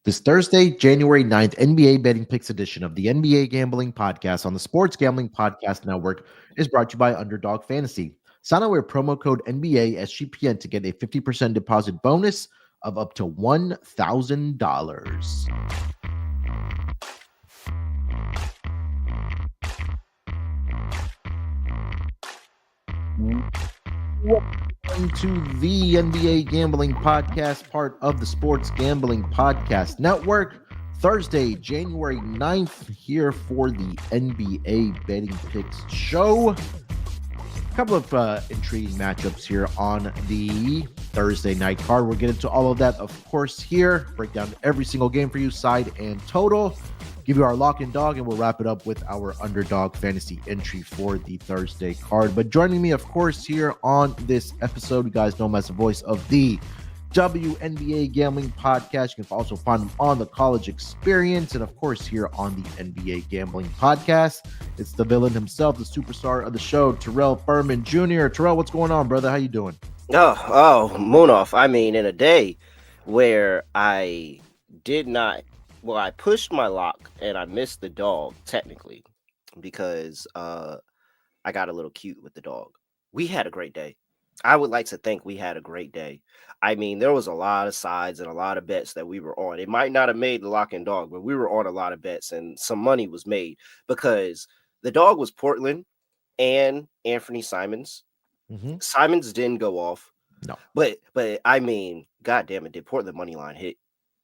This Thursday, January 9th, NBA Betting Picks edition of the NBA Gambling Podcast on the Sports Gambling Podcast Network is brought to you by Underdog Fantasy. Sign up with promo code NBA SGPN to get a 50% deposit bonus of up to $1,000. Welcome to the NBA Gambling Podcast, part of the Sports Gambling Podcast Network. Thursday, January 9th, here for the NBA Betting Picks show. A couple of intriguing matchups here on the Thursday night card. We'll get into all of that, of course, here. Break down every single game for you, side and total. Give you our lock and dog, and we'll wrap it up with our Underdog Fantasy entry for the Thursday card. But joining me, of course, here on this episode, you guys know him as the voice of the WNBA Gambling Podcast. You can also find him on the College Experience, and of course, here on the NBA Gambling Podcast. It's the villain himself, the superstar of the show, Terrell Furman Jr. Terrell, what's going on, brother? How you doing? Munaf. I mean, in a day where I pushed my lock and I missed the dog technically because I got a little cute with the dog. We had a great day. I would like to think we had a great day. I mean, there was a lot of sides and a lot of bets that we were on. It might not have made the lock and dog, but we were on a lot of bets and some money was made because the dog was Portland and Anthony Simons. Mm-hmm. Simons didn't go off. No. But I mean, God damn it, did Portland money line hit?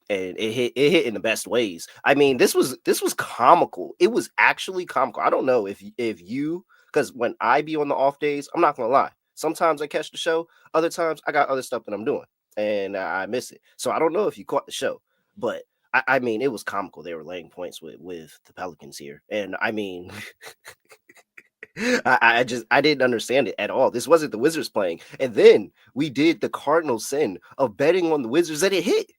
And it hit in the best ways. I mean, this was comical. It was actually comical. I don't know if you, because when I be on the off days, I'm not gonna lie. Sometimes I catch the show. Other times I got other stuff that I'm doing and I miss it. So I don't know if you caught the show, but I mean, it was comical. They were laying points with the Pelicans here, and I mean. I didn't understand it at all. This wasn't the Wizards playing, and then we did the cardinal sin of betting on the Wizards and it hit.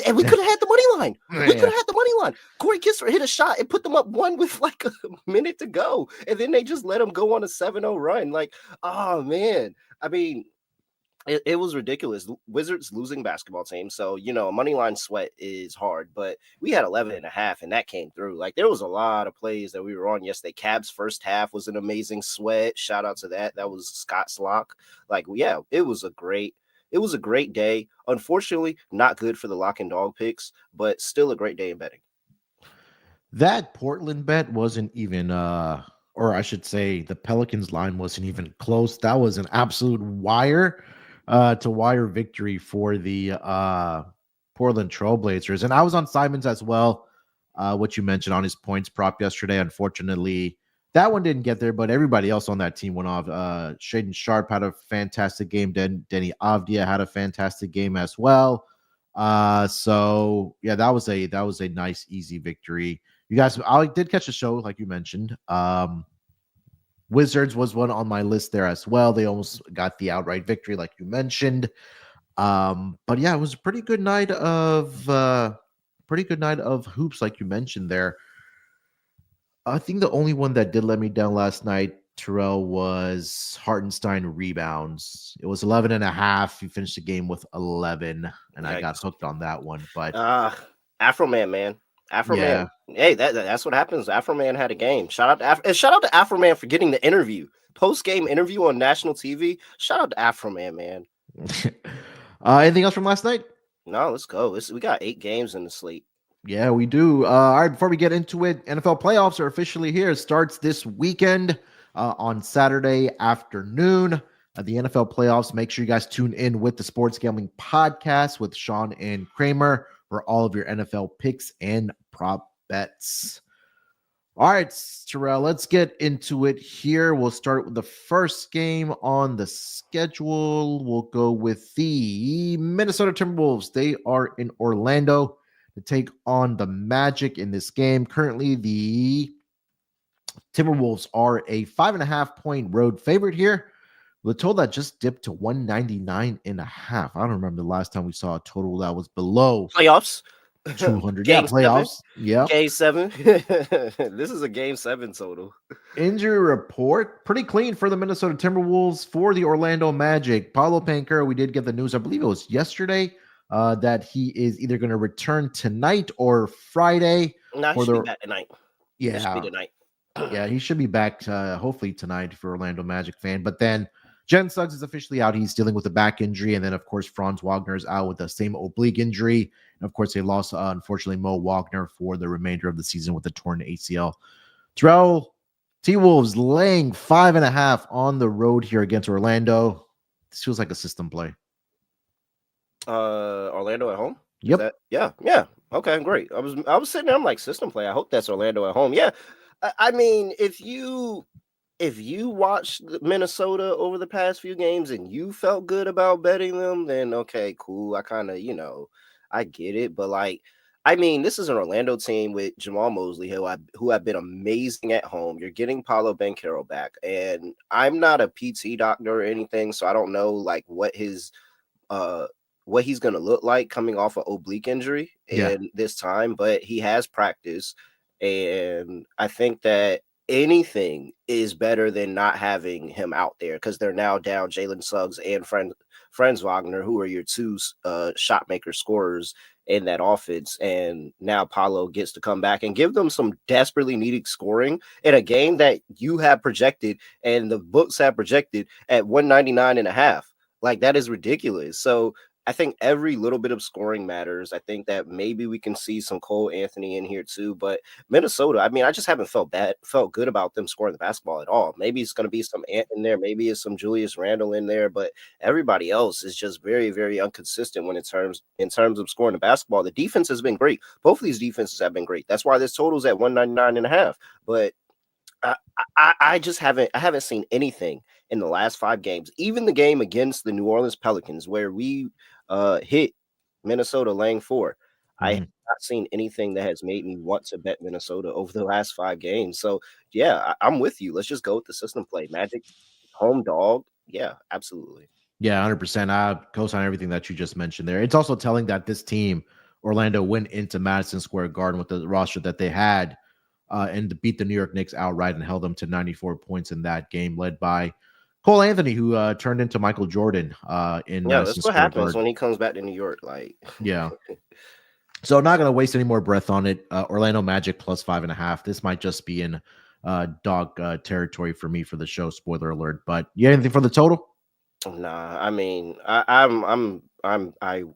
And we could have had the money line. We could have had the money line. Corey Kispert hit a shot and put them up one with like a minute to go. And then they just let them go on a 7-0 run. Like, oh, man. I mean, it was ridiculous. Wizards losing basketball team. So, you know, a money line sweat is hard. But we had 11.5, and that came through. Like, there was a lot of plays that we were on yesterday. Cavs first half was an amazing sweat. Shout out to that. That was Scott's lock. Like, yeah, it was a great day. Unfortunately, not good for the lock and dog picks, but still a great day in betting. That Portland bet wasn't even, or I should say the Pelicans line wasn't even close. That was an absolute wire to wire victory for the Portland Trailblazers. And I was on Simons as well, what you mentioned on his points prop yesterday. Unfortunately, that one didn't get there, but everybody else on that team went off. Shaedon Sharpe had a fantastic game. Denny Avdia had a fantastic game as well. So yeah, that was a nice, easy victory. You guys, I did catch the show, like you mentioned. Wizards was one on my list there as well. They almost got the outright victory, like you mentioned. But yeah, it was a pretty good night of hoops, like you mentioned there. I think the only one that did let me down last night, Terrell, was Hartenstein rebounds. It was 11.5. He finished the game with 11, and I got hooked on that one. But Afro Man. Hey, that's what happens. Afro Man had a game. Shout out to Afro Man for getting the interview, post-game interview on national TV. Shout out to Afro Man. Anything else from last night? No, let's go. We got 8 games in the slate. Yeah, we do. All right, before we get into it, NFL playoffs are officially here. It starts this weekend on Saturday afternoon. The NFL playoffs. Make sure you guys tune in with the Sports Gambling Podcast with Sean and Kramer for all of your NFL picks and prop bets. All right, Terrell, let's get into it here. We'll start with the first game on the schedule. We'll go with the Minnesota Timberwolves. They are in Orlando to take on the Magic in this game. Currently, the Timberwolves are a 5.5-point road favorite here. The total that just dipped to 199.5. I don't remember the last time we saw a total that was below playoffs. 200. Yeah, playoffs. Yeah. Game 7. This is a game 7 total. Injury report. Pretty clean for the Minnesota Timberwolves. For the Orlando Magic, Paulo Banchero, we did get the news, I believe it was yesterday, that he is either going to return tonight or Friday No, he for should be the. back tonight. It should be Yeah, tonight. yeah, he should be back hopefully tonight for Orlando Magic fan. But then Jen Suggs is officially out. He's dealing with a back injury. And then, of course, Franz Wagner is out with the same oblique injury. And, of course, they lost, unfortunately, Mo Wagner for the remainder of the season with the torn ACL. Terrell, T-Wolves laying 5.5 on the road here against Orlando. This feels like a system play. Orlando at home? Yep. Yeah. Okay, great. I was sitting there, I'm like, system play. I hope that's Orlando at home. Yeah. I mean, if you watched Minnesota over the past few games and you felt good about betting them, then okay, cool. I kind of, I get it. But like, I mean, this is an Orlando team with Jamal Mosley, who have been amazing at home. You're getting Paolo Banchero back, and I'm not a PT doctor or anything, so I don't know like what he's going to look like coming off an oblique injury in this time, but he has practice, and I think that anything is better than not having him out there because they're now down Jalen Suggs and Franz Wagner, who are your two shot maker scorers in that offense. And now Paulo gets to come back and give them some desperately needed scoring in a game that you have projected and the books have projected at 199.5. Like, that is ridiculous. So I think every little bit of scoring matters. I think that maybe we can see some Cole Anthony in here too, but Minnesota, I mean, I just haven't felt good about them scoring the basketball at all. Maybe it's going to be some Ant in there, maybe it's some Julius Randle in there, but everybody else is just very, very inconsistent when in terms of scoring the basketball. The defense has been great. Both of these defenses have been great. That's why this total's at 199.5. But I just haven't seen anything in the last 5 games. Even the game against the New Orleans Pelicans, where we hit Minnesota laying 4. I have not seen anything that has made me want to bet Minnesota over the last 5 games. So yeah, I'm with you. Let's just go with the system play. Magic home dog. Yeah, absolutely. Yeah, 100%. I co-sign everything that you just mentioned there. It's also telling that this team, Orlando, went into Madison Square Garden with the roster that they had and beat the New York Knicks outright and held them to 94 points in that game, led by Cole Anthony, who turned into Michael Jordan in That's Madison what Square happens Garden. when he comes back to New York. Like, yeah. So I'm not going to waste any more breath on it. Orlando Magic plus 5.5. This might just be in dog territory for me for the show. Spoiler alert. But you got anything for the total? Nah, I mean, I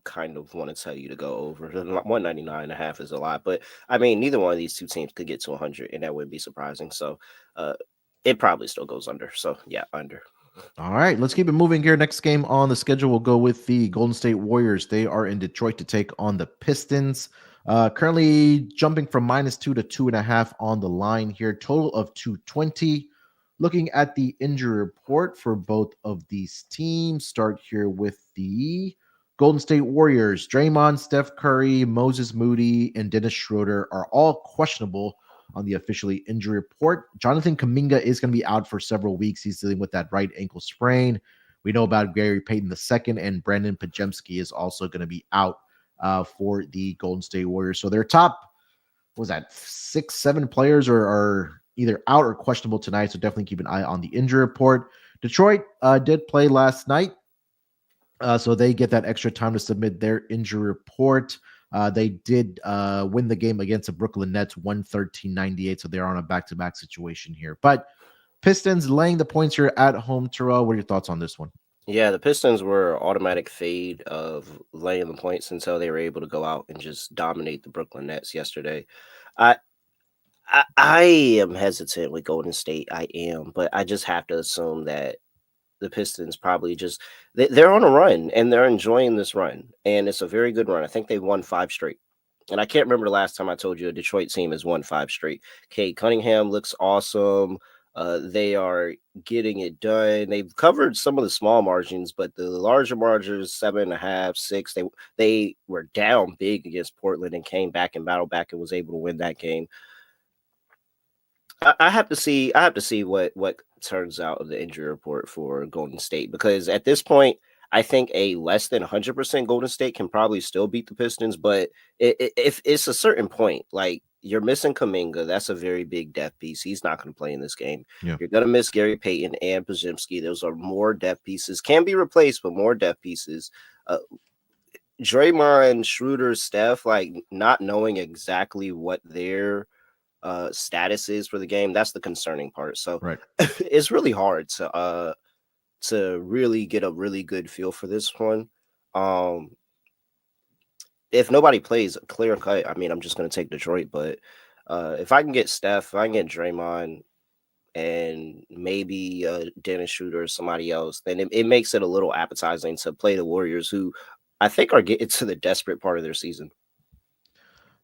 kind of want to tell you to go over. 199.5 is a lot, but I mean, neither one of these two teams could get to 100, and that wouldn't be surprising. So, it probably still goes under. So, yeah, under. All right, let's keep it moving here. Next game on the schedule will go with the Golden State Warriors. They are in Detroit to take on the Pistons. Currently jumping from -2 to 2.5 on the line here. Total of 220. Looking at the injury report for both of these teams, start here with the Golden State Warriors. Draymond, Steph Curry, Moses Moody, and Dennis Schroeder are all questionable on the officially injury report. Jonathan Kuminga is going to be out for several weeks. He's dealing with that right ankle sprain. We know about Gary Payton II, and Brandon Pajemski is also going to be out for the Golden State Warriors. So their top, what was that, 6-7 players are either out or questionable tonight. So definitely keep an eye on the injury report. Detroit did play last night. So they get that extra time to submit their injury report. They did win the game against the Brooklyn Nets 113-98. So they're on a back-to-back situation here. But Pistons laying the points here at home. Terrell, what are your thoughts on this one? Yeah, the Pistons were automatic fade of laying the points until they were able to go out and just dominate the Brooklyn Nets yesterday. I am hesitant with Golden State. I am, but I just have to assume that the Pistons probably just they're on a run and they're enjoying this run, and it's a very good run. I think they've won 5 straight, and I can't remember the last time I told you a Detroit team has won 5 straight. Cade Cunningham looks awesome. They are getting it done. They've covered some of the small margins, but the larger margins, 7.5, 6. They were down big against Portland and came back and battled back and was able to win that game. I have to see what turns out of the injury report for Golden State, because at this point, I think a less than 100% Golden State can probably still beat the Pistons. But if it's a certain point, like you're missing Kuminga, that's a very big depth piece. He's not going to play in this game. Yeah. You're going to miss Gary Payton and Pajemski. Those are more depth pieces, can be replaced, but more depth pieces. Draymond, Schroeder, Steph, like not knowing exactly what their status is for the game, that's the concerning part. So Right. it's really hard to really get a really good feel for this one. If nobody plays clear cut, I mean, I'm just gonna take Detroit. But if I can get Steph, if I can get Draymond, and maybe Dennis Schroeder or somebody else, then it makes it a little appetizing to play the Warriors, who I think are getting to the desperate part of their season.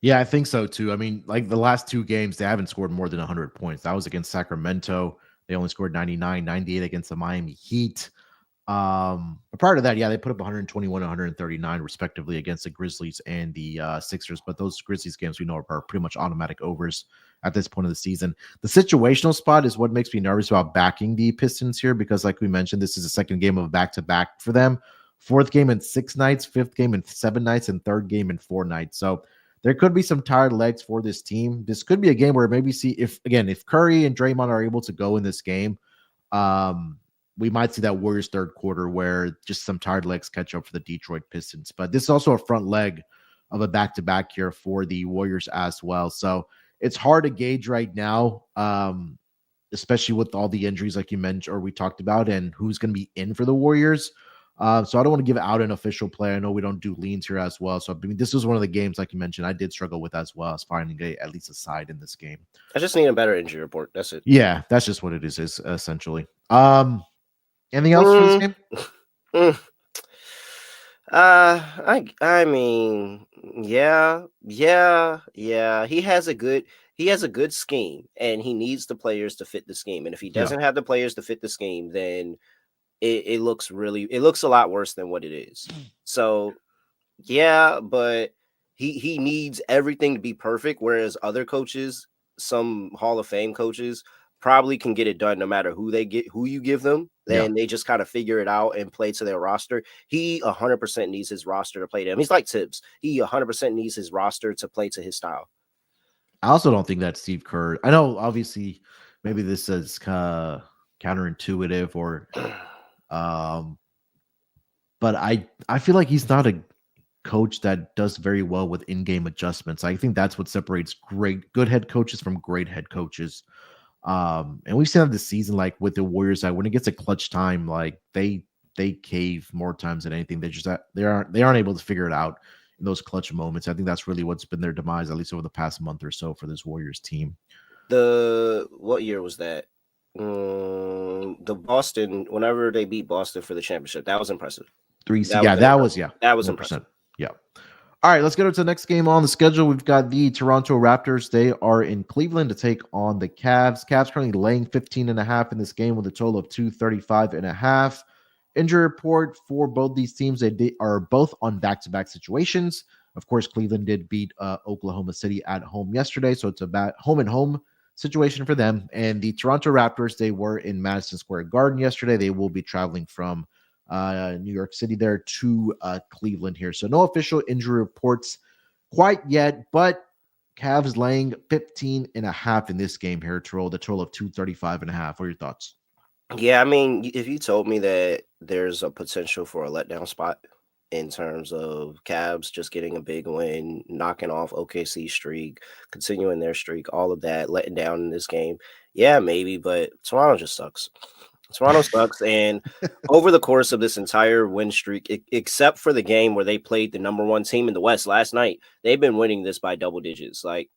Yeah, I think so too. I mean, like the last two games, they haven't scored more than 100 points. That was against Sacramento. They only scored 99, 98 against the Miami Heat. But prior to that, yeah, they put up 121, 139 respectively against the Grizzlies and the Sixers. But those Grizzlies games we know are pretty much automatic overs at this point of the season. The situational spot is what makes me nervous about backing the Pistons here because, like we mentioned, this is the second game of a back-to-back for them. Fourth game in 6 nights, fifth game in 7 nights, and third game in 4 nights. So there could be some tired legs for this team. This could be a game where maybe see if Curry and Draymond are able to go in this game, we might see that Warriors third quarter where just some tired legs catch up for the Detroit Pistons. But this is also a front leg of a back-to-back here for the Warriors as well. So it's hard to gauge right now, especially with all the injuries like you mentioned or we talked about and who's going to be in for the Warriors. So I don't want to give out an official play. I know we don't do leans here as well. So I mean, this was one of the games, like you mentioned, I did struggle with as well as finding at least a side in this game. I just need a better injury report. That's it. Yeah, that's just what it is essentially. Anything else for this game? I mean, yeah. He has a good scheme, and he needs the players to fit the scheme. And if he doesn't have the players to fit the scheme, then it looks a lot worse than what it is. So yeah, but he needs everything to be perfect, whereas other coaches, some Hall of Fame coaches, probably can get it done no matter who you give them. Then they just kind of figure it out and play to their roster. He 100% needs his roster to play to him. He's like Tibbs. He 100% needs his roster to play to his style. I also don't think that Steve Kerr. I know, obviously, maybe this is counterintuitive, or, but I feel like he's not a coach that does very well with in-game adjustments. I think that's what separates good head coaches from great head coaches. And we've seen that this season, like with the Warriors, that when it gets a clutch time, like they cave more times than anything. They aren't able to figure it out in those clutch moments. I think that's really what's been their demise, at least over the past month or so, for this Warriors team. What year was that? The Boston, whenever they beat Boston for the championship, that was impressive. That was impressive. Yeah. All right, let's go to the next game on the schedule. We've got the Toronto Raptors. They are in Cleveland to take on the Cavs. Cavs currently laying 15.5 in this game with a total of 235.5. Injury report for both these teams. They are both on back-to-back situations. Of course, Cleveland did beat Oklahoma City at home yesterday, so it's a home-and-home situation for them. And the Toronto Raptors, they were in Madison Square Garden yesterday. They will be traveling from New York City there to Cleveland here. So no official injury reports quite yet, but Cavs laying 15.5 in this game here to roll the total of 235.5. What are your thoughts? Yeah, I mean, if you told me that there's a potential for a letdown spot in terms of Cavs just getting a big win, knocking off OKC streak, continuing their streak, all of that, letting down in this game, yeah, maybe, but Toronto just sucks. Toronto sucks, and over the course of this entire win streak, except for the game where they played the number one team in the West last night, they've been winning this by double digits. Like,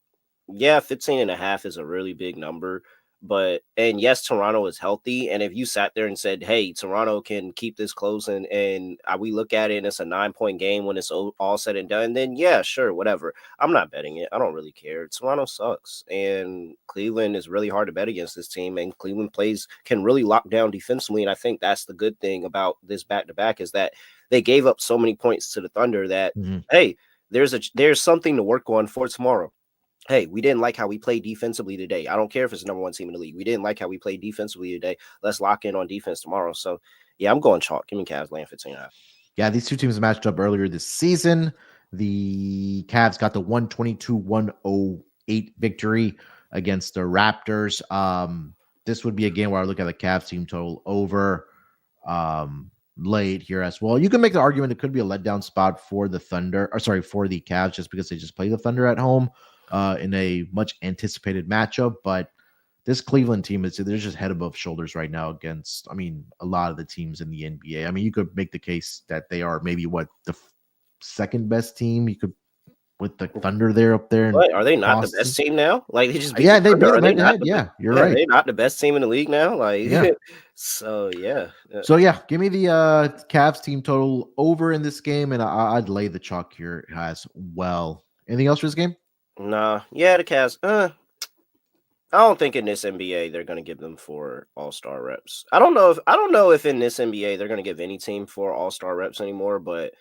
yeah, 15.5 is a really big number, and yes, Toronto is healthy. And if you sat there and said, hey, Toronto can keep this close and we look at it and it's a 9-point game when it's all said and done, then yeah, sure, whatever. I'm not betting it. I don't really care. Toronto sucks. And Cleveland is really hard to bet against this team. And Cleveland can really lock down defensively. And I think that's the good thing about this back-to-back is that they gave up so many points to the Thunder that, hey, there's something to work on for tomorrow. Hey, we didn't like how we played defensively today. I don't care if it's the number one team in the league. We didn't like how we played defensively today. Let's lock in on defense tomorrow. So, yeah, I'm going chalk. Give me Cavs laying 15.5. Yeah, these two teams matched up earlier this season. The Cavs got the 122-108 victory against the Raptors. This would be a game where I look at the Cavs team total over. late here as well. You can make the argument it could be a letdown spot for the Thunder, or sorry, for the Cavs, just because they just play the Thunder at home in a much anticipated matchup. But this Cleveland team they're just head above shoulders right now against, I mean, a lot of the teams in the NBA. I mean, you could make the case that they are maybe the second best team. You could with the Thunder there up there. What, are they not Boston. The best team now? Like they just beat yeah, the they Thunder. beat them Are they head to not head. Yeah, you're yeah, right. they're not the best team in the league now. Like Yeah. So yeah. So yeah, give me the Cavs team total over in this game, and I'd lay the chalk here as well. Anything else for this game? Nah, yeah, the Cavs. I don't think in this NBA they're going to give them 4 All-Star reps. I don't know if in this NBA they're going to give any team 4 All-Star reps anymore, but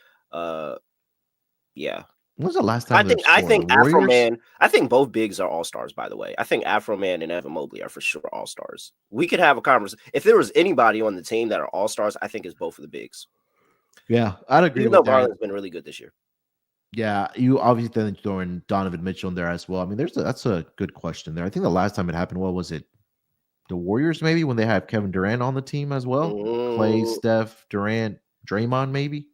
yeah. When was the last time I think Afro Man, I think both bigs are All-Stars, by the way. I think Afro Man and Evan Mobley are for sure All-Stars. We could have a conversation. If there was anybody on the team that are All-Stars, I think it's both of the bigs. Yeah, I'd agree Even with though that. Garland's been really good this year. Yeah, you obviously then throwing Donovan Mitchell in there as well. I mean, that's a good question there. I think the last time it happened, what was it? The Warriors, maybe, when they had Kevin Durant on the team as well? Clay, Steph, Durant, Draymond, maybe?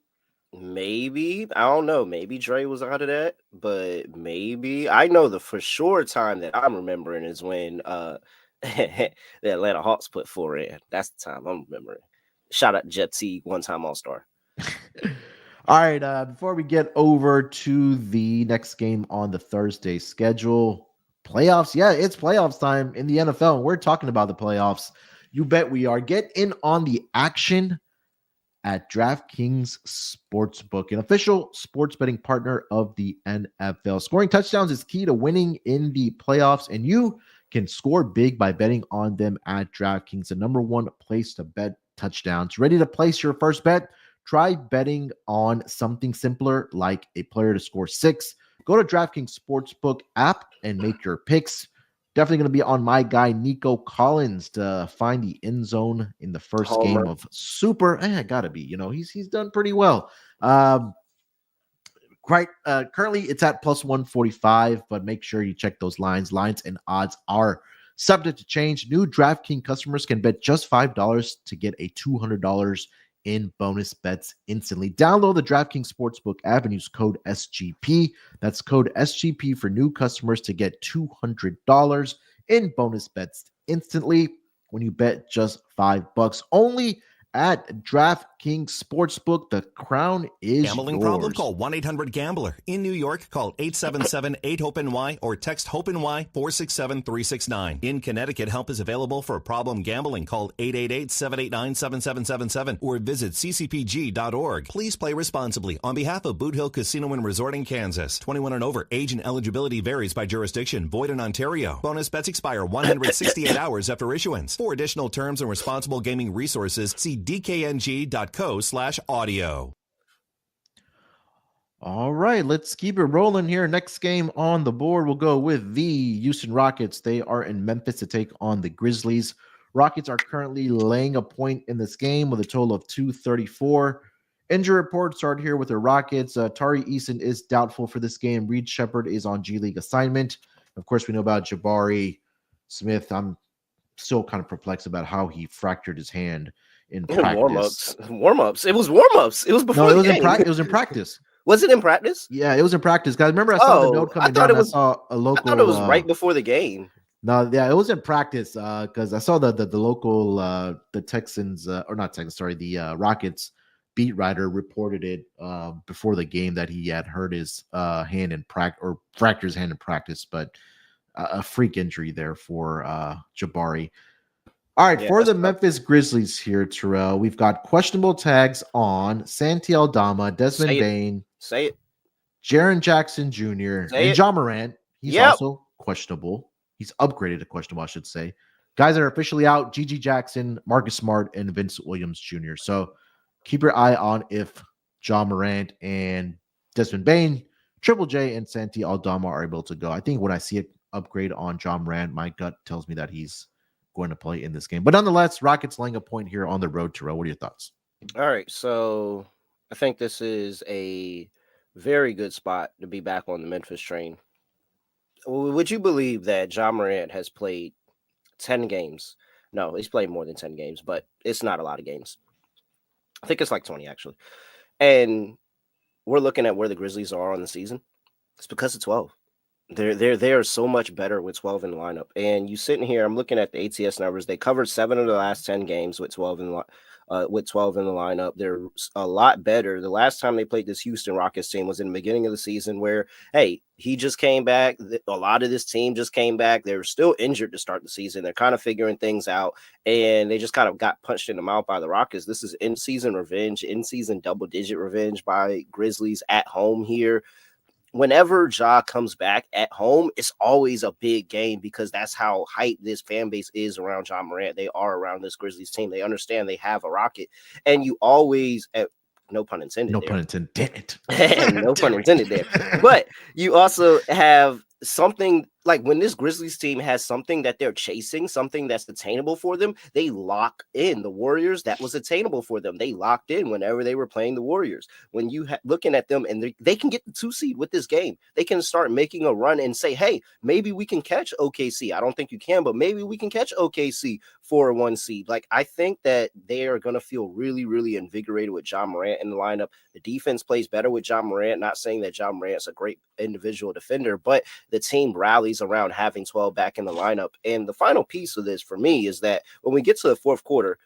Maybe. I don't know. Maybe Dre was out of that, but maybe. I know the for sure time that I'm remembering is when the Atlanta Hawks put 4 in. That's the time I'm remembering. Shout out Jet T, one-time All-Star. All right, before we get over to the next game on the Thursday schedule, playoffs. Yeah, it's playoffs time in the NFL, and we're talking about the playoffs. You bet we are. Get in on the action at DraftKings Sportsbook, an official sports betting partner of the NFL. Scoring touchdowns is key to winning in the playoffs, and you can score big by betting on them at DraftKings, the number one place to bet touchdowns. Ready to place your first bet? Try betting on something simpler like a player to score 6. Go to DraftKings Sportsbook app and make your picks. Definitely going to be on my guy, Nico Collins, to find the end zone in the first game of Super. Gotta be. He's done pretty well. Currently, it's at plus 145, but make sure you check those lines. Lines and odds are subject to change. New DraftKings customers can bet just $5 to get a $200 in bonus bets instantly. Download the DraftKings Sportsbook app and use code SGP. That's code SGP for new customers to get $200 in bonus bets instantly when you bet just $5. Only at DraftKings Sportsbook. The crown is Gambling yours. problem? Call 1-800-GAMBLER. In New York, call 877-8-HOPENY or text HOPENY 467-369. In Connecticut, help is available for problem gambling. Call 888-789-7777 or visit ccpg.org. Please play responsibly. On behalf of Boot Hill Casino and Resort in Kansas, 21 and over. Age and eligibility varies by jurisdiction. Void in Ontario. Bonus bets expire 168 hours after issuance. For additional terms and responsible gaming resources, see dkng.co/audio. All right, let's keep it rolling here. Next game on the board, we'll go with the Houston Rockets. They are in Memphis to take on the Grizzlies. Rockets are currently laying a point in this game with a total of 234. Injury reports start here with the Rockets. Tari Eason is doubtful for this game. Reed Shepard is on G League assignment. Of course, we know about Jabari Smith. I'm still kind of perplexed about how he fractured his hand in practice. Warm-ups. It was warm-ups. It was before the game. It was in practice. Was it in practice? Yeah, it was in practice. Guys, remember I saw the note coming down. I saw a local. I thought it was right before the game. No, yeah, it was in practice because I saw the local the Texans or not Texans, sorry, the Rockets beat writer reported it before the game that he had hurt his hand in practice or fractured his hand in practice, but a freak injury there for Jabari. All right, for the Memphis Grizzlies here, Terrell, we've got questionable tags on Santi Aldama, Desmond Bain, Jaren Jackson Jr., and Ja Morant. He's also questionable. He's upgraded to questionable, I should say. Guys that are officially out, Gigi Jackson, Marcus Smart, and Vince Williams Jr. So keep your eye on if Ja Morant and Desmond Bain, Triple J, and Santi Aldama are able to go. I think when I see an upgrade on Ja Morant, my gut tells me that he's going to play in this game. But nonetheless, Rockets laying a point here on the road, Terrell. What are your thoughts? All right, so I think this is a very good spot to be back on the Memphis train. Would you believe that Ja Morant has played 10 games? No, he's played more than 10 games, but it's not a lot of games. I think it's like 20 actually. And we're looking at where the Grizzlies are on the season. It's because of 12. They are so much better with 12 in the lineup. And you sitting here, I'm looking at the ATS numbers. They covered 7 of the last 10 games with 12 in the lineup. They're a lot better. The last time they played this Houston Rockets team was in the beginning of the season where, hey, he just came back. A lot of this team just came back. They were still injured to start the season. They're kind of figuring things out, and they just kind of got punched in the mouth by the Rockets. This is in-season revenge, in-season double-digit revenge by Grizzlies at home here. Whenever Ja comes back at home, it's always a big game because that's how hyped this fan base is around Ja Morant. They are around this Grizzlies team. They understand they have a rocket, and you always, no pun intended. No pun intended. Damn it. No pun intended there. But you also have something like when this Grizzlies team has something that they're chasing, something that's attainable for them, they lock in. The Warriors, that was attainable for them. They locked in whenever they were playing the Warriors. When you looking at them and they can get the 2 seed with this game, they can start making a run and say, hey, maybe we can catch OKC. I don't think you can, but maybe we can catch OKC for a 1 seed. Like, I think that they are going to feel really, really invigorated with Ja Morant in the lineup. The defense plays better with Ja Morant. Not saying that Ja Morant's a great individual defender, but the team rallies around having 12 back in the lineup. And the final piece of this for me is that when we get to the fourth quarter,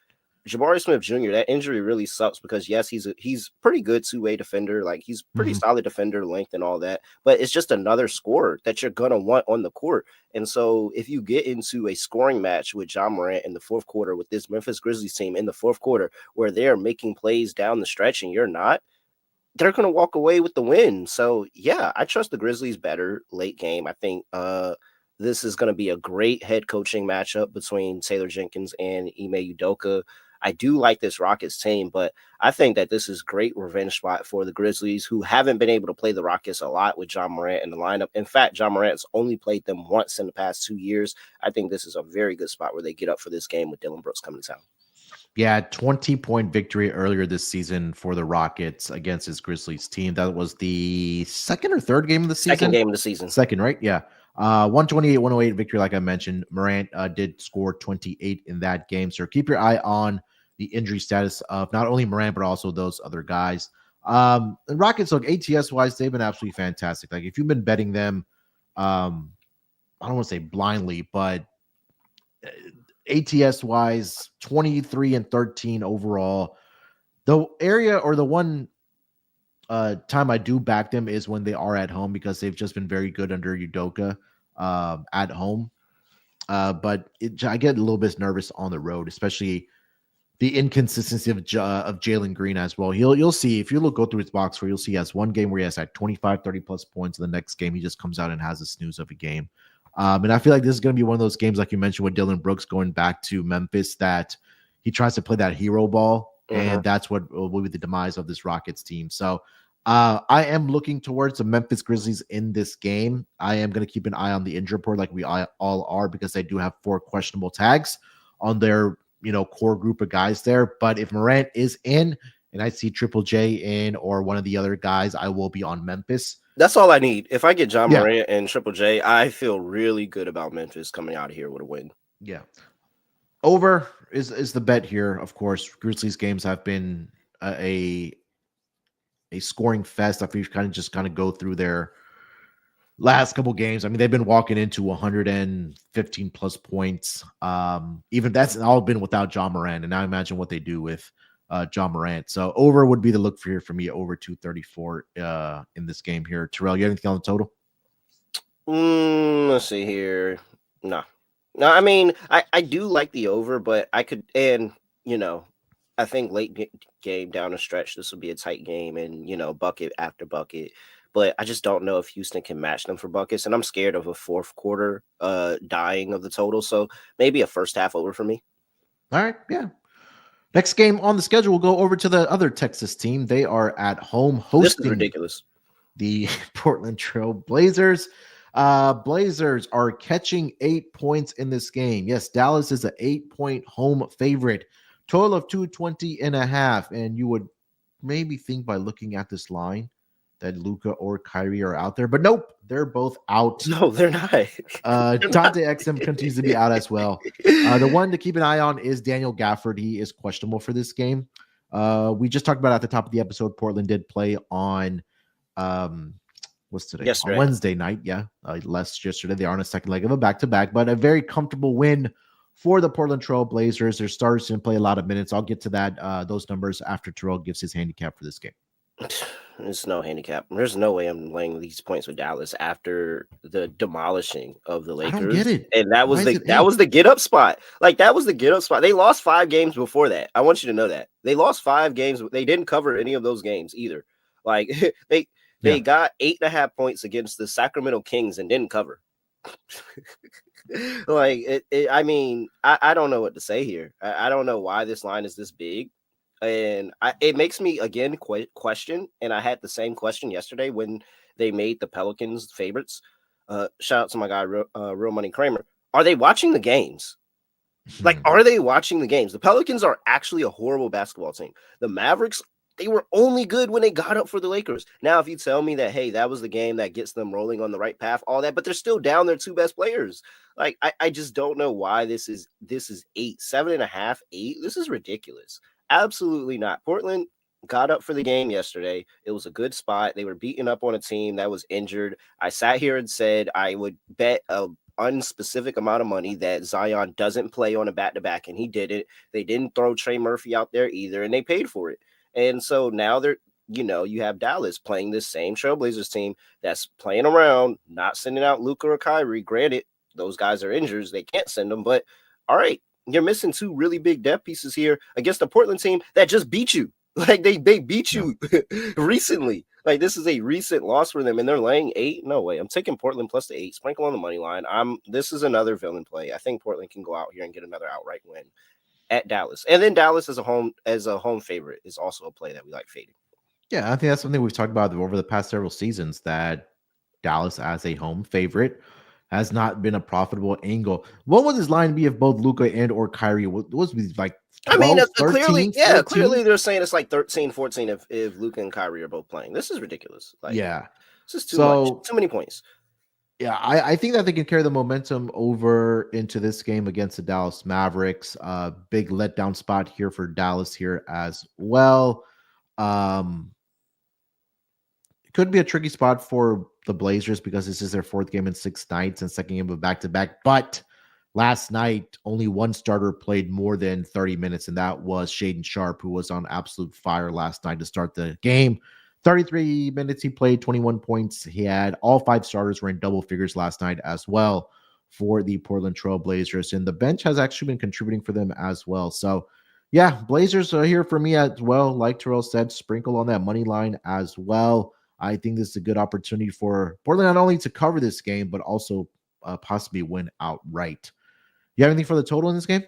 Jabari Smith Jr., that injury really sucks because, yes, he's pretty good two-way defender. Like, he's pretty solid defender, length and all that. But it's just another scorer that you're going to want on the court. And so if you get into a scoring match with Ja Morant in the fourth quarter with this Memphis Grizzlies team in the fourth quarter where they're making plays down the stretch and you're not, they're going to walk away with the win. So, yeah, I trust the Grizzlies better late game. I think this is going to be a great head coaching matchup between Taylor Jenkins and Ime Udoka. I do like this Rockets team, but I think that this is great revenge spot for the Grizzlies, who haven't been able to play the Rockets a lot with Ja Morant in the lineup. In fact, Ja Morant's only played them once in the past 2 years. I think this is a very good spot where they get up for this game with Dillon Brooks coming to town. Yeah, 20-point victory earlier this season for the Rockets against his Grizzlies team. That was the second or third game of the season? Second game of the season. Second, right? Yeah. 128-108 victory, like I mentioned. Morant did score 28 in that game. So keep your eye on the injury status of not only Morant, but also those other guys. The Rockets, look, ATS-wise, they've been absolutely fantastic. Like, if you've been betting them, I don't want to say blindly, but ATS-wise, 23-13 overall. The area or the one time I do back them is when they are at home because they've just been very good under Udoka at home. But I get a little bit nervous on the road, especially the inconsistency of Jalen Green as well. You'll see if you go through his box score, you'll see he has one game where he has like 25, 30 plus points. And the next game, he just comes out and has a snooze of a game. And I feel like this is going to be one of those games, like you mentioned, with Dillon Brooks going back to Memphis, that he tries to play that hero ball, and that's what will be the demise of this Rockets team. So I am looking towards the Memphis Grizzlies in this game. I am going to keep an eye on the injury report, like we all are, because they do have 4 questionable tags on their core group of guys there. But if Morant is in, and I see Triple J in or one of the other guys, I will be on Memphis. That's all I need. If I get Ja Morant and Triple J, I feel really good about Memphis coming out of here with a win. Yeah. Over is the bet here. Of course, Grizzlies games have been a scoring fest. If you kind of go through their last couple games, I mean, they've been walking into 115 plus points. Even that's all been without Ja Morant. And now imagine what they do with Ja Morant. So over would be the look for me, over 234 in this game here. Terrell, you have anything on the total? Let's see here. No, I mean, I do like the over, but I could, and I think late game down the stretch, this will be a tight game, and bucket after bucket. But I just don't know if Houston can match them for buckets, and I'm scared of a fourth quarter dying of the total. So maybe a first half over for me. All right, yeah. Next game on the schedule, we'll go over to the other Texas team. They are at home hosting this is ridiculous. The Portland Trail Blazers. Blazers are catching 8 points in this game. Yes, Dallas is an 8-point home favorite. Total of 220.5. And you would maybe think by looking at this line that Luka or Kyrie are out there, but nope, they're both out. No, they're not. Dante Exum continues to be out as well. The one to keep an eye on is Daniel Gafford. He is questionable for this game. We just talked about at the top of the episode, Portland did play on what's today? Yesterday. On Wednesday night. Yeah. Less yesterday. They are on a second leg of a back-to-back, but a very comfortable win for the Portland Trail Blazers. Their starters didn't play a lot of minutes. I'll get to that, those numbers after Terrell gives his handicap for this game. There's no handicap. There's no way I'm laying these points with Dallas after the demolishing of the Lakers. I don't get it. And that was the get up spot. Like that was the get up spot. They lost 5 games before that. I want you to know that. They lost 5 games. They didn't cover any of those games either. Like they got 8.5 points against the Sacramento Kings and didn't cover. Like I mean, I don't know what to say here. I don't know why this line is this big. And it makes me again question, and I had the same question yesterday when they made the Pelicans favorites. Shout out to my guy, Real Money Kramer. Are they watching the games? Like, are they watching the games? The Pelicans are actually a horrible basketball team. The Mavericks, they were only good when they got up for the Lakers. Now, if you tell me that, hey, that was the game that gets them rolling on the right path, all that, but they're still down their 2 best players. Like, I just don't know why this is 8, 7.5, 8. This is ridiculous. Absolutely not. Portland got up for the game yesterday. It was a good spot. They were beating up on a team that was injured. I sat here and said I would bet a unspecific amount of money that Zion doesn't play on a back-to-back, and he did it. They didn't throw Trey Murphy out there either, and they paid for it. And so now you have Dallas playing this same Trailblazers team that's playing around, not sending out Luka or Kyrie. Granted, those guys are injured. They can't send them, but all right. You're missing 2 really big depth pieces here against a Portland team that just beat you. Like they beat you recently. Like this is a recent loss for them, and they're laying 8. No way. I'm taking Portland plus the 8. Sprinkle on the money line. This is another villain play. I think Portland can go out here and get another outright win at Dallas. And then Dallas as a home favorite is also a play that we like fading. Yeah, I think that's something we've talked about over the past several seasons, that Dallas as a home favorite has not been a profitable angle. What would this line be if both Luka and or Kyrie was like 12, I mean, 13, clearly they're saying it's like 13, 14 if Luka and Kyrie are both playing. This is ridiculous. Like, yeah. This is too much. Too many points. Yeah, I think that they can carry the momentum over into this game against the Dallas Mavericks. Big letdown spot here for Dallas here as well. Could be a tricky spot for the Blazers because this is their 4th game in 6 nights and 2nd game of back-to-back. But last night, only one starter played more than 30 minutes, and that was Shaedon Sharpe, who was on absolute fire last night to start the game. 33 minutes he played, 21 points. He had all 5 starters were in double figures last night as well for the Portland Trail Blazers, and the bench has actually been contributing for them as well. So, yeah, Blazers are here for me as well. Like Terrell said, sprinkle on that money line as well. I think this is a good opportunity for Portland not only to cover this game, but also possibly win outright. You have anything for the total in this game?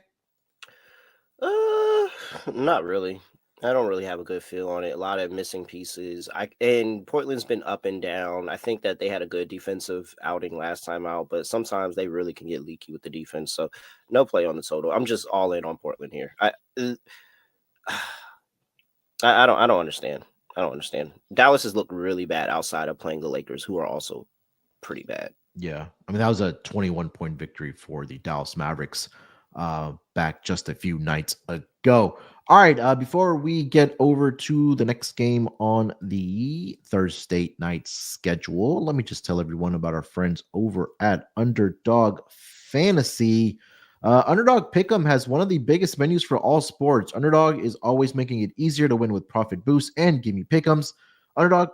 Not really. I don't really have a good feel on it. A lot of missing pieces. And Portland's been up and down. I think that they had a good defensive outing last time out, but sometimes they really can get leaky with the defense. So no play on the total. I'm just all in on Portland here. I don't understand. I don't understand. Dallas has looked really bad outside of playing the Lakers, who are also pretty bad. Yeah. I mean, that was a 21-point victory for the Dallas Mavericks back just a few nights ago. All right. Before we get over to the next game on the Thursday night schedule, let me just tell everyone about our friends over at Underdog Fantasy. Underdog Pick'em has one of the biggest menus for all sports. Underdog is always making it easier to win with profit boosts and gimme pick'ems. Underdog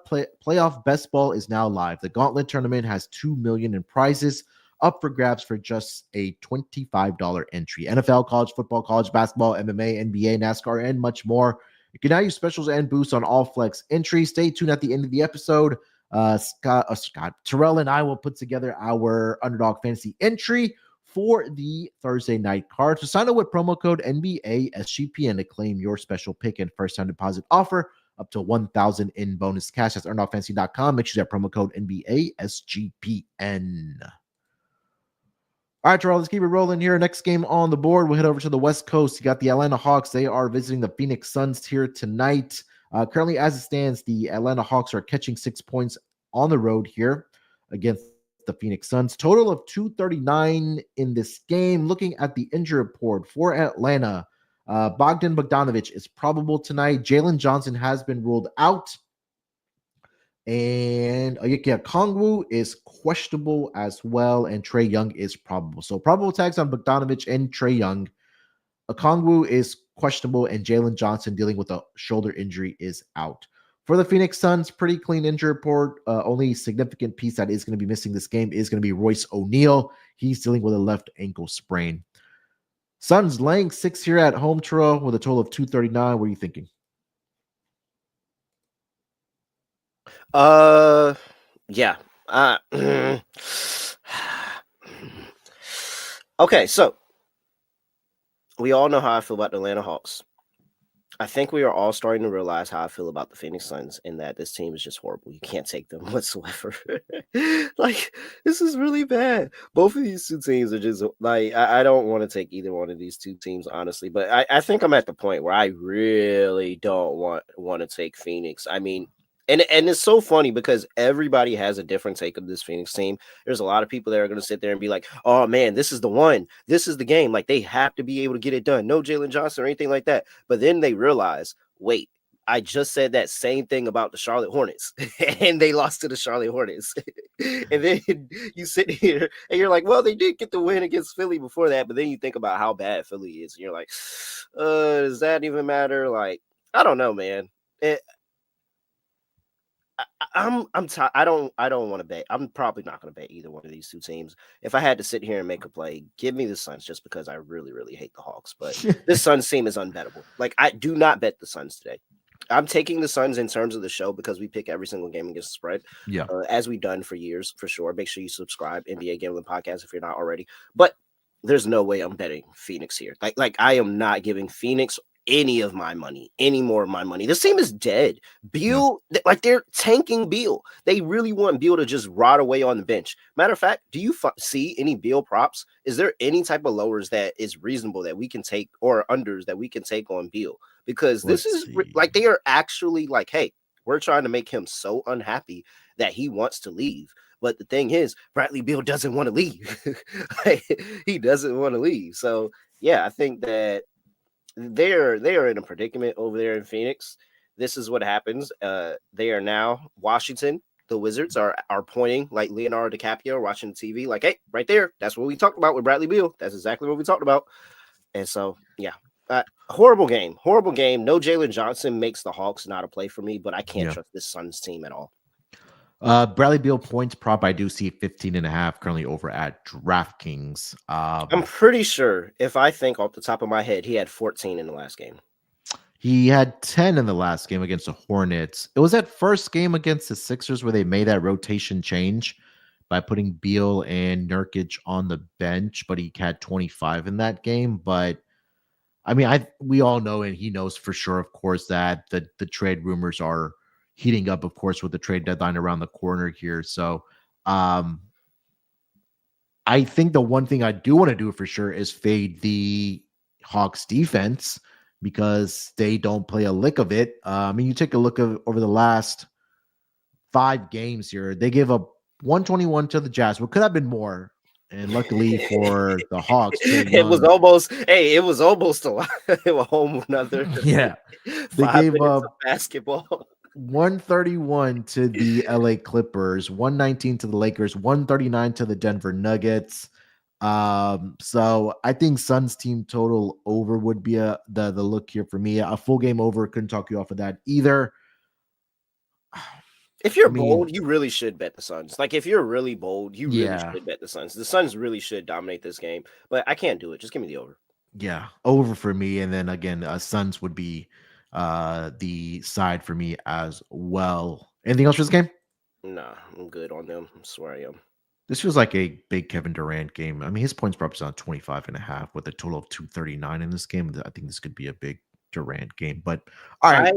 Playoff Best Ball is now live. The Gauntlet Tournament has $2 million in prizes up for grabs for just a $25 entry. NFL, college football, college basketball, MMA, NBA, NASCAR, and much more. You can now use specials and boosts on all flex entries. Stay tuned at the end of the episode. Terrell and I will put together our Underdog Fantasy entry for the Thursday night card. So sign up with promo code NBA SGPN to claim your special pick and first time deposit offer up to $1,000 in bonus cash. That's underdogfantasy.com. Make sure you have promo code NBA SGPN. All right, Terrell, let's keep it rolling here. Next game on the board, we'll head over to the West Coast. You got the Atlanta Hawks. They are visiting the Phoenix Suns here tonight. Currently, as it stands, the Atlanta Hawks are catching 6 points on the road here against the Phoenix Suns. Total of 239 in this game. Looking at the injury report for Atlanta, Bogdan Bogdanovic is probable tonight. Jalen Johnson has been ruled out. And Oyeke Okongwu is questionable as well. And Trae Young is probable. So probable tags on Bogdanovic and Trae Young. Okongwu is questionable, and Jalen Johnson, dealing with a shoulder injury, is out. For the Phoenix Suns, pretty clean injury report. Only significant piece that is going to be missing this game is going to be Royce O'Neal. He's dealing with a left ankle sprain. Suns laying 6 here at home, Terrell, with a total of 239. What are you thinking? Yeah. Okay, so we all know how I feel about the Atlanta Hawks. I think we are all starting to realize how I feel about the Phoenix Suns, and that this team is just horrible. You can't take them whatsoever. Like, this is really bad. Both of these two teams are just like, I don't want to take either one of these two teams, honestly, but I think I'm at the point where I really don't want to take Phoenix. I mean, and it's so funny because everybody has a different take of this Phoenix team. There's a lot of people that are going to sit there and be like, oh, man, this is the one. This is the game. Like, they have to be able to get it done. No Jalen Johnson or anything like that. But then they realize, wait, I just said that same thing about the Charlotte Hornets, and they lost to the Charlotte Hornets. And then you sit here and you're like, well, they did get the win against Philly before that. But then you think about how bad Philly is. And you're like, does that even matter? Like, I don't know, man. I'm tired. I don't want to bet. I'm probably not going to bet either one of these two teams. If I had to sit here and make a play, give me the Suns, just because I really, really hate the Hawks. But this Suns team is unbettable. Like, I do not bet the Suns today. I'm taking the Suns in terms of the show because we pick every single game against the spread. Yeah. As we've done for years, for sure. Make sure you subscribe, NBA Gambling Podcast, if you're not already. But there's no way I'm betting Phoenix here. Like I am not giving Phoenix any of my money, any more of my money. This team is dead. Beal, like, they're tanking Beal. They really want Beal to just rot away on the bench. Matter of fact, do you see any Beal props? Is there any type of lowers that is reasonable that we can take, or unders that we can take on Beal? Because this is like, they are actually like, hey, we're trying to make him so unhappy that he wants to leave. But the thing is, Bradley Beal doesn't want to leave. He doesn't want to leave. So yeah, I think that they are in a predicament over there in Phoenix. This is what happens. They are now Washington. The Wizards are pointing like Leonardo DiCaprio watching TV, like, hey, right there. That's what we talked about with Bradley Beal. That's exactly what we talked about. And so, yeah, horrible game. No Jalen Johnson makes the Hawks not a play for me, but I can't trust this Suns team at all. Bradley Beal points prop, I do see 15.5 currently over at DraftKings. I'm pretty sure, if I think off the top of my head, he had 14 in the last game. He had 10 in the last game against the Hornets. It was that first game against the Sixers where they made that rotation change by putting Beal and Nurkic on the bench, but he had 25 in that game. But I mean, we all know, and he knows for sure, of course, that the trade rumors are heating up, of course, with the trade deadline around the corner here. So I think the one thing I do want to do for sure is fade the Hawks defense, because they don't play a lick of it. I mean, you take a look over the last 5 games here, they gave up 121 to the Jazz. What could have been more? And luckily for the Hawks, it was almost a whole nother. Yeah, they gave up basketball. 131 to the LA Clippers, 119 to the Lakers, 139 to the Denver Nuggets. So I think Suns team total over would be the look here for me. A full game over, couldn't talk you off of that either. If you're bold, you really should bet the Suns. Like, if you're really bold, you really should bet the Suns. The Suns really should dominate this game, but I can't do it. Just give me the over. Yeah, over for me. And then again, Suns would be the side for me as well. Anything else for this game? Nah, I'm good on them. I swear I am. This feels like a big Kevin Durant game. I mean, his points prop is on 25.5 with a total of 239 in this game. I think this could be a big Durant game, but all right.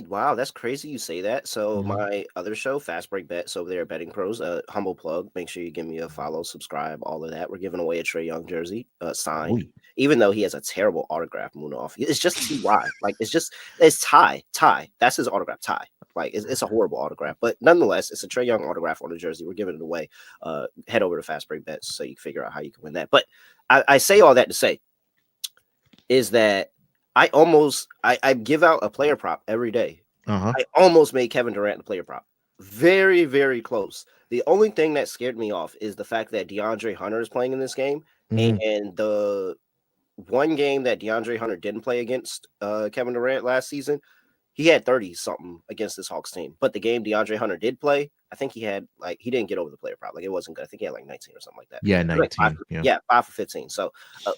Wow, that's crazy you say that. So my other show, Fast Break Bets, over there at Betting Pros, humble plug. Make sure you give me a follow, subscribe, all of that. We're giving away a Trae Young jersey signed, even though he has a terrible autograph. Munaf, it's just Ty. Like, it's Ty. That's his autograph. Ty. Like, it's a horrible autograph, but nonetheless, it's a Trae Young autograph on the jersey. We're giving it away. Head over to Fast Break Bets so you can figure out how you can win that. But I say all that to say is that I give out a player prop every day. I almost made Kevin Durant the player prop. Very, very close. The only thing that scared me off is the fact that DeAndre Hunter is playing in this game, and the one game that DeAndre Hunter didn't play against Kevin Durant last season, he had 30-something against this Hawks team. But the game DeAndre Hunter did play, I think he didn't get over the player prop. Like, it wasn't good. I think he had like 19 or something like that. Yeah, 19. Like 5 for 15. So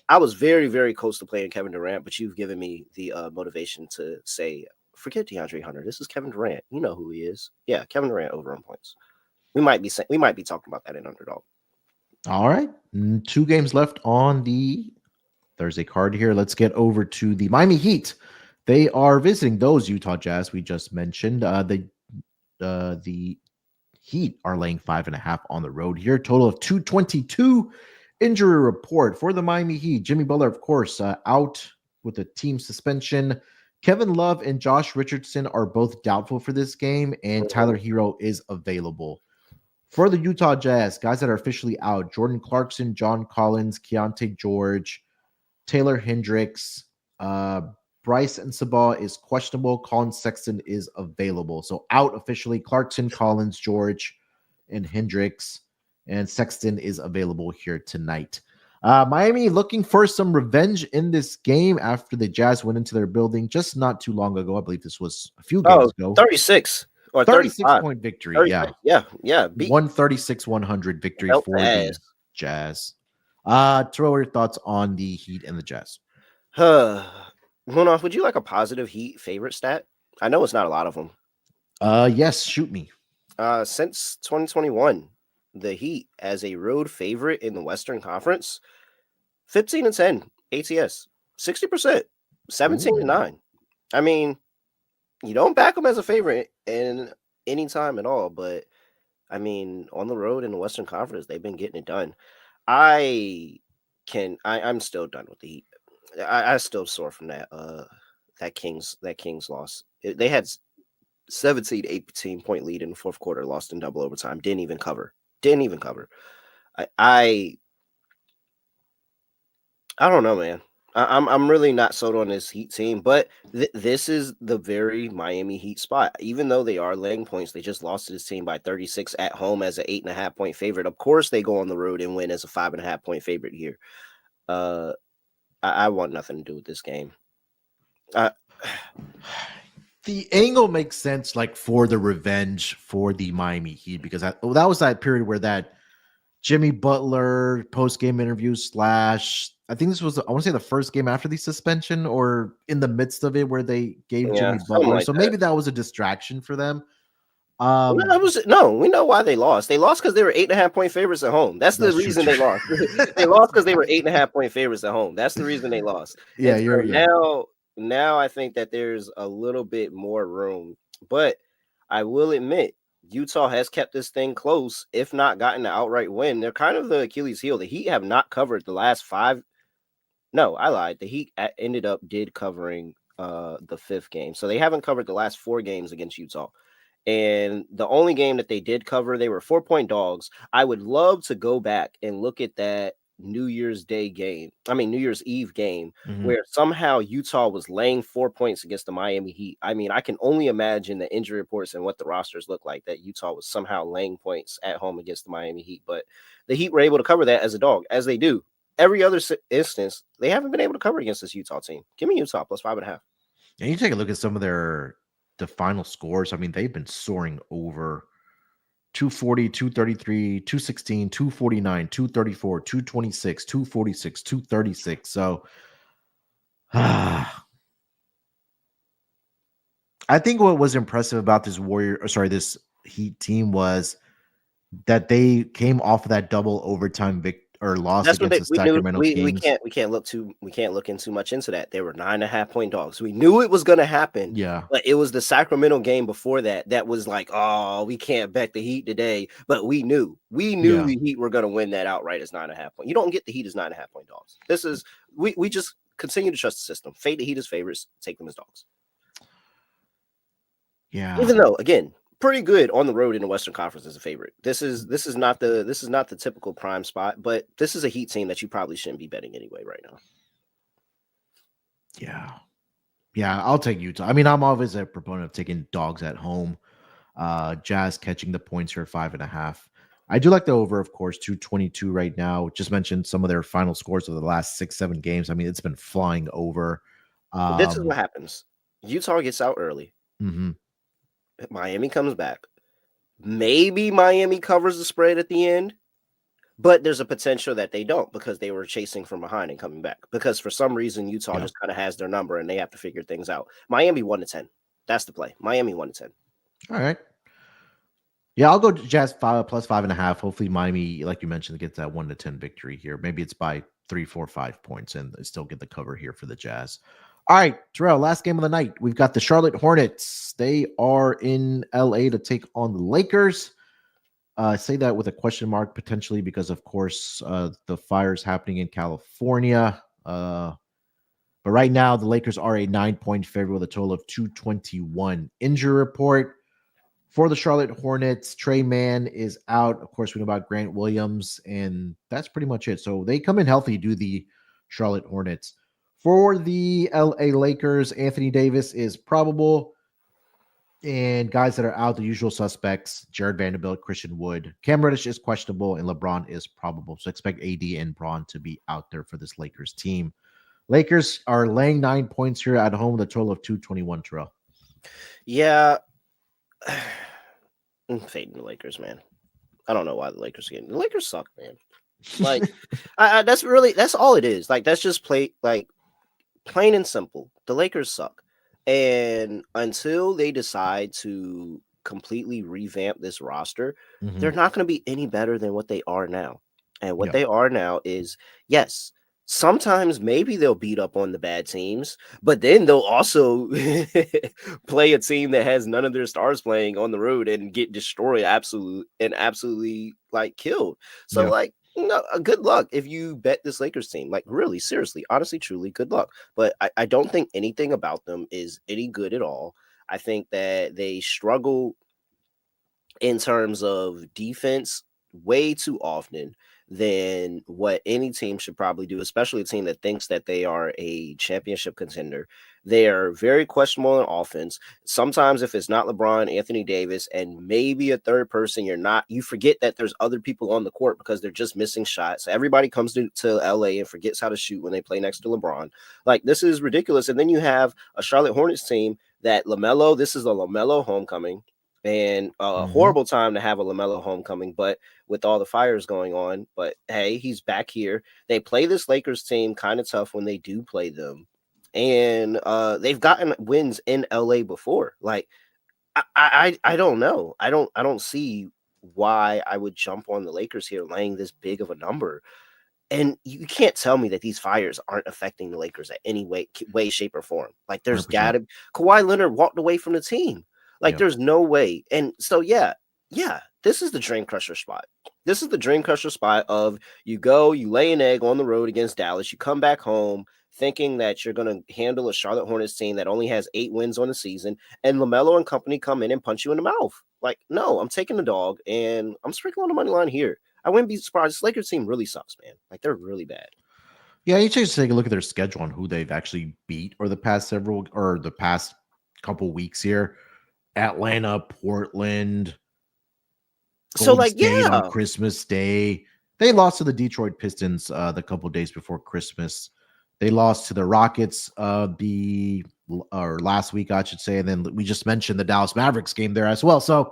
I was very, very close to playing Kevin Durant, but you've given me the motivation to say, forget DeAndre Hunter. This is Kevin Durant. You know who he is. Yeah, Kevin Durant over on points. We might be talking about that in Underdog. All right. 2 games left on the Thursday card here. Let's get over to the Miami Heat. They are visiting those Utah Jazz we just mentioned. The Heat are laying 5.5 on the road here. Total of 222. Injury report for the Miami Heat. Jimmy Butler, of course, out with a team suspension. Kevin Love and Josh Richardson are both doubtful for this game, and Tyler Hero is available. For the Utah Jazz, guys that are officially out: Jordan Clarkson, John Collins, Keontae George, Taylor Hendricks, Bryce and Sabah is questionable. Colin Sexton is available. So out officially: Clarkson, Collins, George, and Hendricks, and Sexton is available here tonight. Miami looking for some revenge in this game after the Jazz went into their building just not too long ago. I believe this was a few games ago. 36 or 36-point victory. 36, yeah. 136-100 victory for the Jazz. Throw your thoughts on the Heat and the Jazz. Munaf, would you like a positive Heat favorite stat? I know it's not a lot of them. Yes, shoot me. Since 2021, the Heat as a road favorite in the Western Conference, 15-10 ATS, 60%, 17-9. I mean, you don't back them as a favorite in any time at all, but I mean, on the road in the Western Conference, they've been getting it done. I'm still done with the Heat. I still sore from that Kings loss. They had 17-18 point lead in the fourth quarter, lost in double overtime, didn't even cover. I don't know, man. I'm really not sold on this Heat team, but this is the very Miami Heat spot. Even though they are laying points, they just lost to this team by 36 at home as an 8.5 point favorite. Of course, they go on the road and win as a 5.5 point favorite here. I want nothing to do with this game. The angle makes sense, like for the revenge for the Miami Heat, because that was that period where that Jimmy Butler post-game interview / I think this was, I want to say, the first game after the suspension or in the midst of it where they gave Jimmy Butler. Like, so maybe that was a distraction for them. We know why they lost. They lost because they were 8.5 point favorites at home. That's the reason they lost. They lost because they were 8.5 point favorites at home. That's the reason they lost. Yeah, Now I think that there's a little bit more room, but I will admit Utah has kept this thing close, if not gotten an outright win. They're kind of the Achilles heel. The Heat have not covered the last 5. No, I lied. The Heat did covering the 5th game. So they haven't covered the last 4 games against Utah. And the only game that they did cover, they were 4-point dogs. I would love to go back and look at that New Year's Eve game, where somehow Utah was laying 4 points against the Miami Heat. I mean, I can only imagine the injury reports and what the rosters look like, that Utah was somehow laying points at home against the Miami Heat. But the Heat were able to cover that as a dog, as they do. Every other instance, they haven't been able to cover against this Utah team. Give me Utah plus 5.5. And you take a look at some of the final scores. I mean, they've been soaring over 240, 233, 216, 249, 234, 226, 246, 236. So I think what was impressive about this Heat team was that they came off of that double overtime loss against the Sacramento Kings. We can't look in too much into that. They were 9.5 point dogs. We knew it was going to happen. Yeah, but it was the Sacramento game before that was like, oh, we can't bet the Heat today. But we knew the Heat were going to win that outright as 9.5 point. You don't get the Heat as 9.5 point dogs. This is we just continue to trust the system. Fade the Heat as favorites. Take them as dogs. Yeah, even though, again, pretty good on the road in the Western Conference as a favorite. This is not the typical prime spot, but this is a Heat team that you probably shouldn't be betting anyway right now. Yeah. Yeah, I'll take Utah. I mean, I'm always a proponent of taking dogs at home. Jazz catching the points here at 5.5. I do like the over, of course, 222 right now. Just mentioned some of their final scores of the last 6-7 games. I mean, it's been flying over. This is what happens. Utah gets out early. Mhm. Miami comes back. Maybe Miami covers the spread at the end, but there's a potential that they don't because they were chasing from behind and coming back. Because for some reason, Utah just kind of has their number and they have to figure things out. Miami 1-10. That's the play. Miami 1-10. All right. Yeah, I'll go Jazz 5 plus 5.5. Hopefully, Miami, like you mentioned, gets that 1-10 victory here. Maybe it's by 3, 4, 5 points, and they still get the cover here for the Jazz. All right, Terrell, last game of the night. We've got the Charlotte Hornets. They are in LA to take on the Lakers. I say that with a question mark potentially because, of course, the fire's happening in California. But right now, the Lakers are a 9-point favorite with a total of 221. Injury report for the Charlotte Hornets. Trey Mann is out. Of course, we know about Grant Williams, and that's pretty much it. So they come in healthy, do the Charlotte Hornets. For the LA Lakers, Anthony Davis is probable. And guys that are out, the usual suspects, Jared Vanderbilt, Christian Wood. Cam Reddish is questionable, and LeBron is probable. So expect AD and Braun to be out there for this Lakers team. Lakers are laying 9 points here at home with a total of 221, Terrell. Yeah. I'm fading the Lakers, man. I don't know why the Lakers are getting. The Lakers suck, man. Like, that's all it is. Like, that's just plain and simple. The Lakers suck. And until they decide to completely revamp this roster, they're not going to be any better than what they are now. And what they are now is, yes, sometimes maybe they'll beat up on the bad teams, but then they'll also play a team that has none of their stars playing on the road and get destroyed absolutely like killed. So good luck if you bet this Lakers team. Like, really, seriously, honestly, truly, good luck. But I don't think anything about them is any good at all. I think that they struggle in terms of defense way too often than what any team should probably do, especially a team that thinks that they are a championship contender. They are very questionable in offense. Sometimes if it's not LeBron, Anthony Davis, and maybe a third person, you forget that there's other people on the court because they're just missing shots. Everybody comes to LA and forgets how to shoot when they play next to LeBron. Like, this is ridiculous. And then you have a Charlotte Hornets team that this is a LaMelo homecoming. And a horrible time to have a LaMelo homecoming, but with all the fires going on. But hey, he's back here. They play this Lakers team kind of tough when they do play them, and they've gotten wins in LA before. Like, I don't know. I don't see why I would jump on the Lakers here laying this big of a number. And you can't tell me that these fires aren't affecting the Lakers at any way, shape, or form. Like, there's got to. Kawhi Leonard walked away from the team. Like, there's no way. And so, yeah, this is the dream crusher spot. This is the dream crusher spot of you lay an egg on the road against Dallas. You come back home thinking that you're going to handle a Charlotte Hornets team that only has 8 wins on the season. And LaMelo and company come in and punch you in the mouth. Like, no, I'm taking the dog and I'm sprinkling the money line here. I wouldn't be surprised. This Lakers team really sucks, man. Like, they're really bad. Yeah, you should take a look at their schedule on who they've actually beat or the past couple weeks here. Atlanta, Portland, Golden State on Christmas Day. They lost to the Detroit Pistons the couple days before Christmas. They lost to the Rockets last week, I should say, and then we just mentioned the Dallas Mavericks game there as well. So,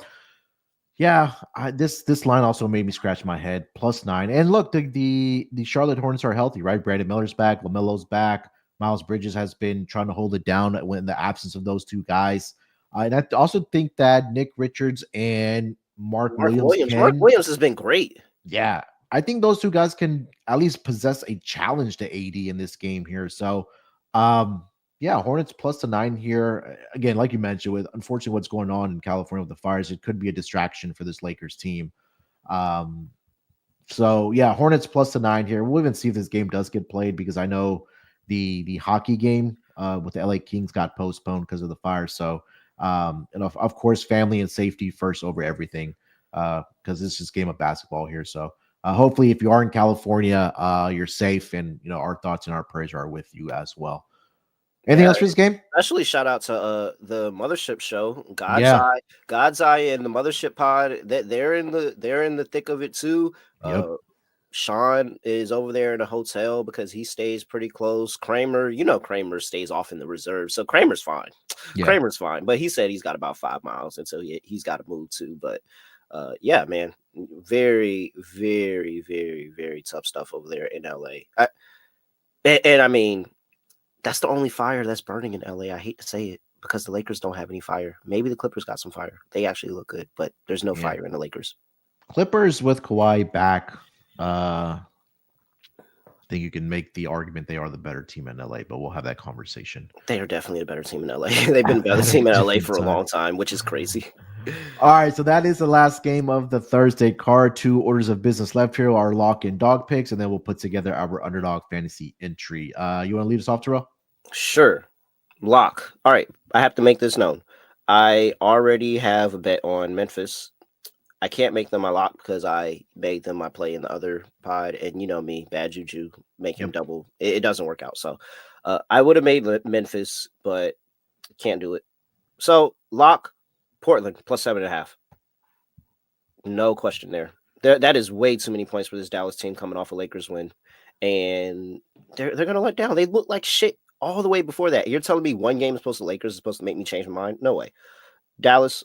yeah, this line also made me scratch my head. +9, and look, the Charlotte Hornets are healthy, right? Brandon Miller's back, LaMelo's back. Miles Bridges has been trying to hold it down in the absence of those two guys. And I also think that Nick Richards and Mark Williams has been great. Yeah, I think those two guys can at least possess a challenge to AD in this game here. So, Hornets +9 here. Again, like you mentioned, with unfortunately what's going on in California with the fires, it could be a distraction for this Lakers team. Hornets +9 here. We'll even see if this game does get played because I know the hockey game with the LA Kings got postponed because of the fire. So, and of course, family and safety first over everything because this is a game of basketball here. So hopefully if you are in California, you're safe, and our thoughts and our prayers are with you as well. Anything else for this game? Especially shout out to the Mothership show, Yeah. God's Eye, and the Mothership Pod. They're in the thick of it too. Yep. Sean is over there in a hotel because he stays pretty close. Kramer, Kramer stays off in the reserve, so Kramer's fine. Yeah. Kramer's fine, but he said he's got about 5 miles, and so he's got to move too. But yeah, man, very, very, very, very tough stuff over there in LA. And I mean, that's the only fire that's burning in LA. I hate to say it because the Lakers don't have any fire. Maybe the Clippers got some fire. They actually look good, but there's no fire in the Lakers. Clippers with Kawhi back. I think you can make the argument they are the better team in LA, but we'll have that conversation. They are definitely a better team in LA. They've been a better team in LA for a long time, which is crazy. All right, so that is the last game of the Thursday card. 2 orders of business left here, our lock and dog picks, and then we'll put together our underdog fantasy entry. You want to lead us off, Terrell? Sure. Lock. All right, I have to make this known. I already have a bet on Memphis. I can't make them my lock because I made them my play in the other pod, and you know me, bad juju, make him double. It doesn't work out. So I would have made Memphis, but can't do it. So lock Portland plus 7.5. No question there. That is way too many points for this Dallas team coming off a Lakers win, and they're gonna let down. They look like shit all the way before that. You're telling me one game is supposed to Lakers is supposed to make me change my mind? No way. Dallas,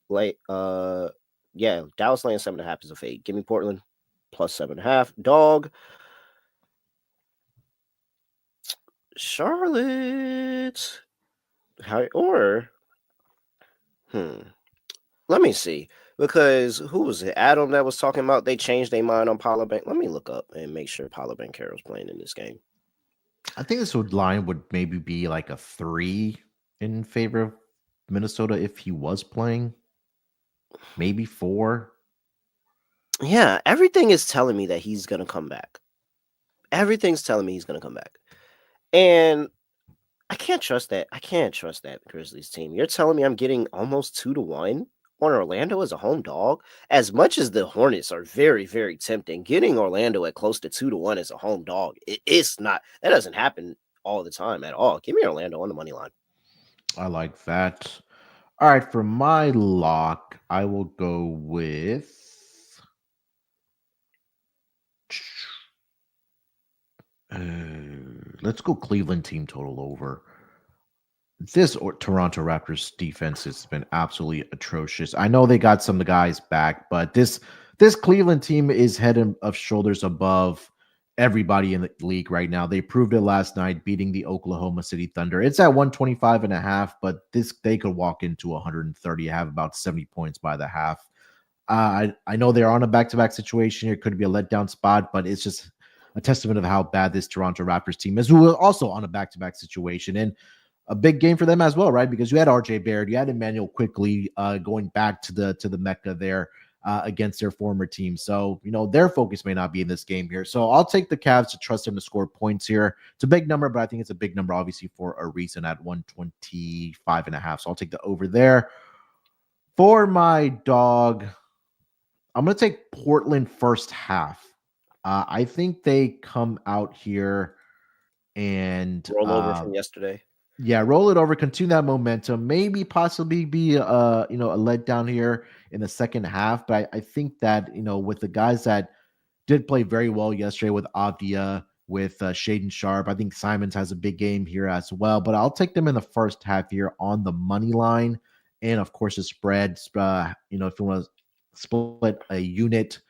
Dallas laying 7.5 is a fade. Give me Portland plus 7.5. Dog. Charlotte. Let me see. Because who was it? Adam that was talking about they changed their mind on Paolo Bank. Let me look up and make sure Paolo Banchero's playing in this game. I think this line would maybe be like a 3 in favor of Minnesota if he was playing. Maybe 4. Yeah, everything is telling me that he's going to come back. Everything's telling me he's going to come back. And I can't trust that. I can't trust that Grizzlies team. You're telling me I'm getting almost 2-1 on Orlando as a home dog? As much as the Hornets are very, very tempting, getting Orlando at close to 2-1 as a home dog, it's not. That doesn't happen all the time at all. Give me Orlando on the money line. I like that. All right, for my lock, I will go with let's go Cleveland team total over. This Toronto Raptors defense has been absolutely atrocious. I know they got some of the guys back, but this Cleveland team is head and shoulders above everybody in the league right now. They proved it last night, beating the Oklahoma City Thunder. It's at 125.5, but they could walk into 130, have about 70 points by the half. I know they're on a back-to-back situation here. It could be a letdown spot, but it's just a testament of how bad this Toronto Raptors team is, who are also on a back-to-back situation. And a big game for them as well, right? Because you had RJ Barrett, you had Emmanuel quickly going back to the Mecca there against their former team. So, their focus may not be in this game here. So I'll take the Cavs to trust them to score points here. It's a big number, but I think it's a big number, obviously, for a reason at 125.5. So I'll take the over there. For my dog, I'm going to take Portland first half. I think they come out here and roll over from yesterday. Yeah, roll it over, continue that momentum, maybe possibly be a letdown here in the second half. But I think that, with the guys that did play very well yesterday with Avdia, with Shaden Sharp, I think Simons has a big game here as well. But I'll take them in the first half here on the money line. And of course, the spread, if you want to split a unit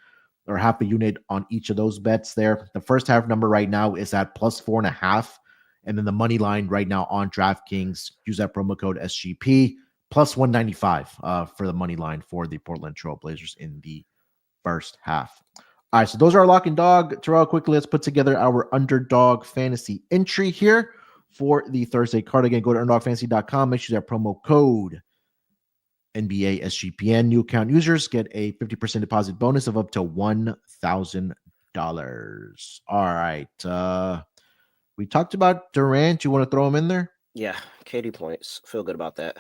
or half a unit on each of those bets there, the first half number right now is at plus 4.5. And then the money line right now on DraftKings, use that promo code SGP, plus 195 for the money line for the Portland Trail Blazers in the first half. All right, so those are our lock and dog. Terrell, quickly, let's put together our underdog fantasy entry here for the Thursday card. Again, go to underdogfantasy.com. Make sure that promo code NBA SGPN. New account users get a 50% deposit bonus of up to $1,000. All right. We talked about Durant. You want to throw him in there? Yeah, KD points. Feel good about that.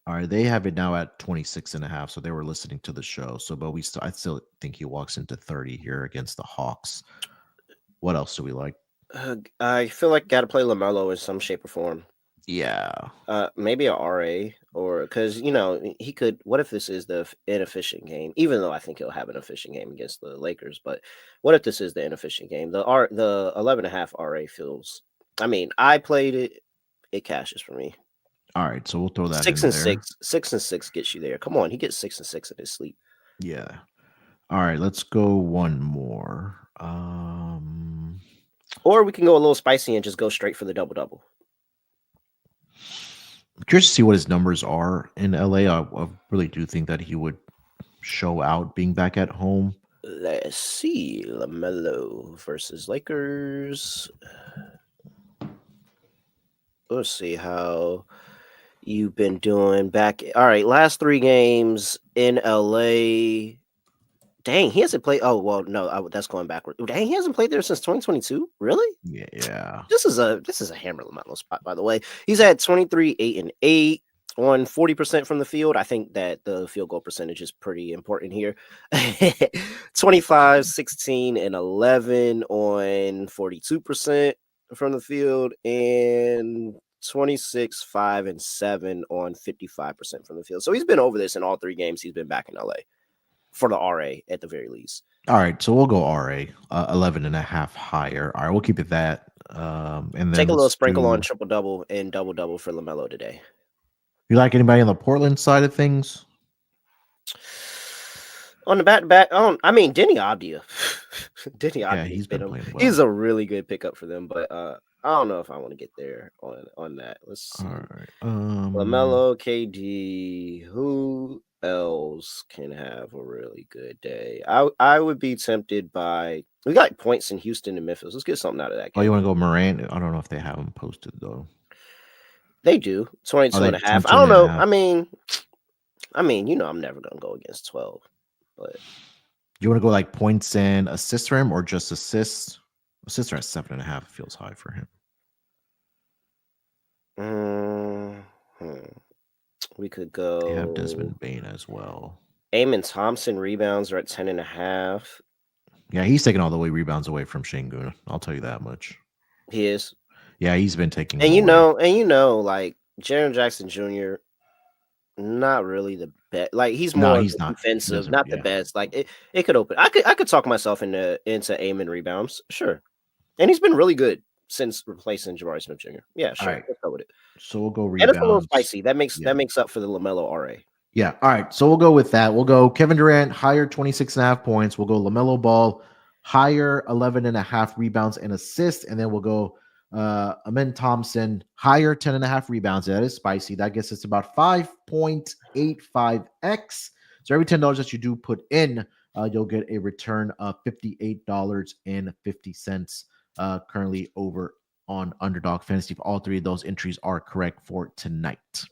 All right, they have it now at 26.5, so they were listening to the show. So, but I still think he walks into 30 here against the Hawks. What else do we like? I feel like got to play LaMelo in some shape or form. Yeah. Maybe a RA, or because he could. What if this is the inefficient game? Even though I think he'll have an efficient game against the Lakers, but what if this is the inefficient game? The 11.5 RA feels. I mean, I played it. It cashes for me. All right, so we'll throw that 6 in and there. 6. 6 and 6 gets you there. Come on, he gets 6 and 6 in his sleep. Yeah. All right, let's go one more. Or we can go a little spicy and just go straight for the double-double. I'm curious to see what his numbers are in LA. I really do think that he would show out being back at home. Let's see. LaMelo versus Lakers. Let's see how you've been doing back. All right, last 3 games in LA. Dang, he hasn't played. Oh, well, no, that's going backward. Dang, he hasn't played there since 2022. Really? Yeah. This is a hammer LaMelo spot, by the way. He's had 23, 8 and 8 on 40% from the field. I think that the field goal percentage is pretty important here. 25, 16 and 11 on 42% from the field, and 26, 5 and 7 on 55% from the field. So he's been over this in all 3 games. He's been back in LA for the RA at the very least. All right, so we'll go RA, 11.5 higher. All right, we'll keep it that. And then take a little sprinkle on triple-double and double-double for LaMelo today. You like anybody on the Portland side of things? On the back-to-back, I mean, Denny Avdia. Denny Avdia. Yeah, he's been playing well. He's a really good pickup for them, but I don't know if I want to get there on that. Let's see. All right. LaMelo, KD, who else can have a really good day? I would be tempted by. We got points in Houston and Memphis. Let's get something out of that game. Oh, you want to go Morant? I don't know if they have him posted though. They do 22 and a half. I don't know. I mean, I'm never gonna go against 12. But you want to go like points and assists for him, or just assists? Assists are at 7.5. Feels high for him. We could go. They have Desmond Bane as well. Amen Thompson rebounds are at 10.5. Yeah, he's taking all the way rebounds away from Şengün. I'll tell you that much. He is. Yeah, he's been taking. And like Jaren Jackson Jr. Not really the best. Like he's more defensive, not the best. Like it could open. I could talk myself into Amen rebounds, sure. And he's been really good since replacing Jabari Smith Jr. Yeah, sure. Right. Let's go with it. So we'll go rebounds. And it's a little spicy. That makes up for the LaMelo RA. Yeah. All right. So we'll go with that. We'll go Kevin Durant higher 26.5 points. We'll go LaMelo Ball higher 11.5 rebounds and assists, and then we'll go Amen Thompson higher 10.5 rebounds. That is spicy. That gets us about 5.85x. So every $10 that you do put in, you'll get a return of $58.50. Currently over on Underdog Fantasy. If all 3 of those entries are correct for tonight.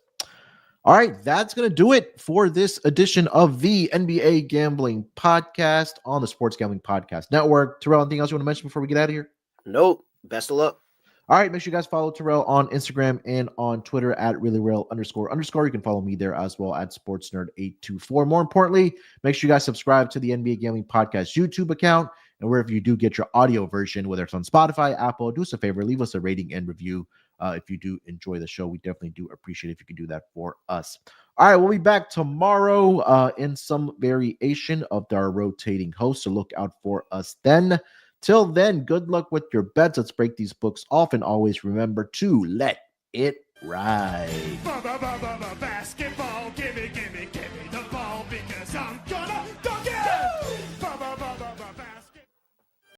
All right, that's going to do it for this edition of the NBA Gambling Podcast on the Sports Gambling Podcast Network. Terrell, anything else you want to mention before we get out of here? Nope. Best of luck. All right, make sure you guys follow Terrell on Instagram and on Twitter at reallyreal__. You can follow me there as well at SportsNerd824. More importantly, make sure you guys subscribe to the NBA Gambling Podcast YouTube account. And wherever you do get your audio version, whether it's on Spotify, Apple, do us a favor, leave us a rating and review. If you do enjoy the show, we definitely do appreciate it if you can do that for us. All right, we'll be back tomorrow in some variation of our rotating hosts, so look out for us then. Till then, good luck with your bets. Let's break these books off, and always remember to let it ride.